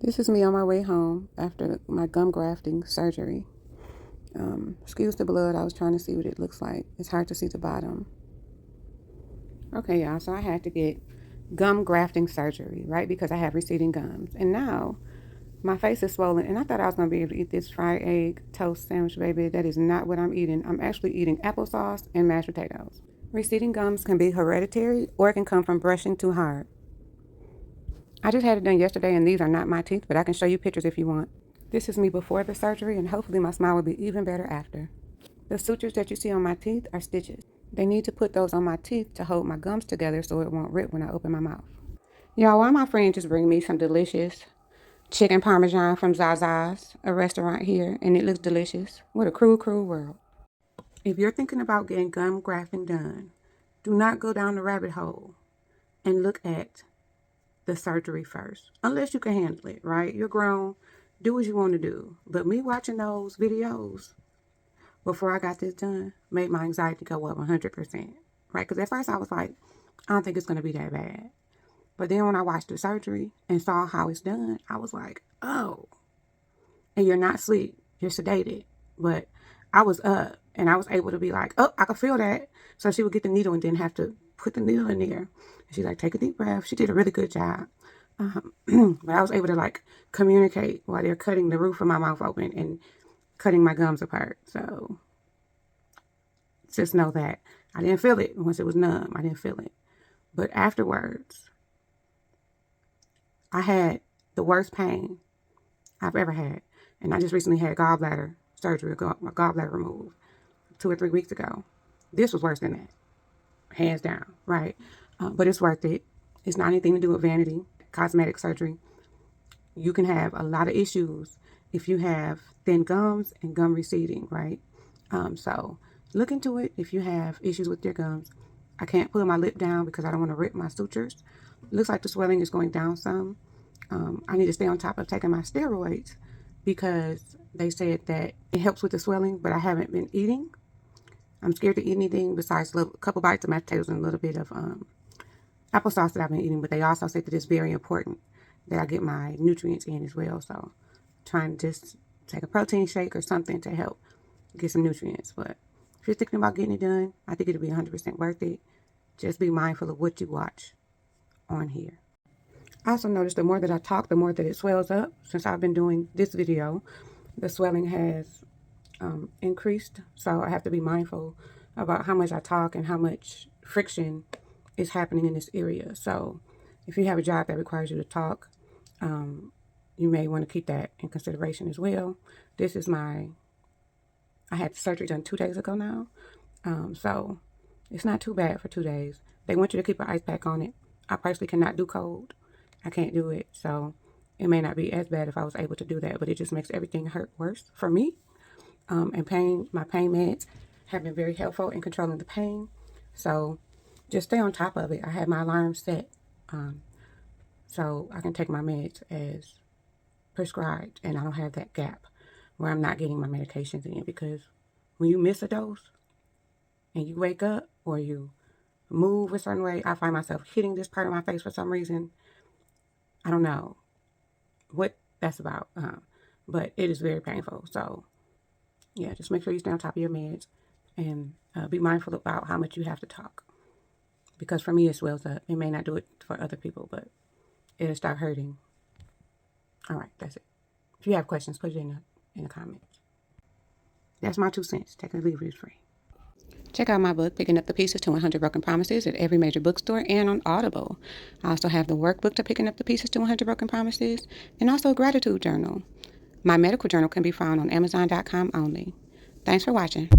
This is me on my way home after my gum grafting surgery. Excuse the blood. I was trying to see what it looks like. It's hard to see the bottom. Okay, y'all. So I had to get gum grafting surgery, right? Because I have receding gums. And now my face is swollen. And I thought I was going to be able to eat this fried egg toast sandwich, baby. That is not what I'm eating. I'm actually eating applesauce and mashed potatoes. Receding gums can be hereditary or it can come from brushing too hard. I just had it done yesterday, and these are not my teeth, but I can show you pictures if you want. This is me before the surgery, and hopefully my smile will be even better after. The sutures that you see on my teeth are stitches. They need to put those on my teeth to hold my gums together so it won't rip when I open my mouth. Y'all, why my friend just bring me some delicious chicken parmesan from Zaza's, a restaurant here, and it looks delicious. What a cruel, cruel world. If you're thinking about getting gum grafting done, do not go down the rabbit hole and look at the surgery first, unless you can handle it, right? You're grown, do what you want to do. But me watching those videos before I got this done made my anxiety go up 100%, right? Because at first I was like, I don't think it's going to be that bad. But then when I watched the surgery and saw how it's done, I was like, oh. And you're not asleep, you're sedated. But I was up and I was able to be like, oh, I could feel that. So she would get the needle and didn't have to put the needle in there. She's like, take a deep breath. She did a really good job. But I was able to like communicate while they're cutting the roof of my mouth open and cutting my gums apart. So just know that I didn't feel it once it was numb. I didn't feel it. But afterwards, I had the worst pain I've ever had. And I just recently had gallbladder surgery, my gallbladder removed 2 or 3 weeks ago. This was worse than that. Hands down, right? But it's worth it. It's not anything to do with vanity, cosmetic surgery. You can have a lot of issues if you have thin gums and gum receding, right? So look into it if you have issues with your gums. I can't put my lip down because I don't want to rip my sutures. It looks like the swelling is going down some. I need to stay on top of taking my steroids because they said that it helps with the swelling, but I haven't been eating. I'm scared to eat anything besides a couple bites of mashed potatoes and a little bit of applesauce that I've been eating. But they also said that it's very important that I get my nutrients in as well. So trying to just take a protein shake or something to help get some nutrients. But if you're thinking about getting it done, I think it'll be 100% worth it. Just be mindful of what you watch on here. I also noticed the more that I talk, the more that it swells up. Since I've been doing this video, the swelling has increased. So I have to be mindful about how much I talk and how much friction is happening in this area. So if you have a job that requires you to talk, you may want to keep that in consideration as well. This is I had surgery done 2 days ago now. So it's not too bad for 2 days. They want you to keep an ice pack on it. I personally cannot do cold. I can't do it. So it may not be as bad if I was able to do that, but it just makes everything hurt worse for me. And my pain meds have been very helpful in controlling the pain. So just stay on top of it. I have my alarm set so I can take my meds as prescribed, and I don't have that gap where I'm not getting my medications in, because when you miss a dose and you wake up or you move a certain way, I find myself hitting this part of my face for some reason. I don't know what that's about, but it is very painful. So yeah, just make sure you stay on top of your meds and be mindful about how much you have to talk. Because for me, it swells up. It may not do it for other people, but it'll start hurting. All right, that's it. If you have questions, put it in the comments. That's my 2 cents. Take it or leave it, free. Check out my book, Picking Up the Pieces to 100 Broken Promises, at every major bookstore and on Audible. I also have the workbook to Picking Up the Pieces to 100 Broken Promises, and also a gratitude journal. My medical journal can be found on Amazon.com only. Thanks for watching.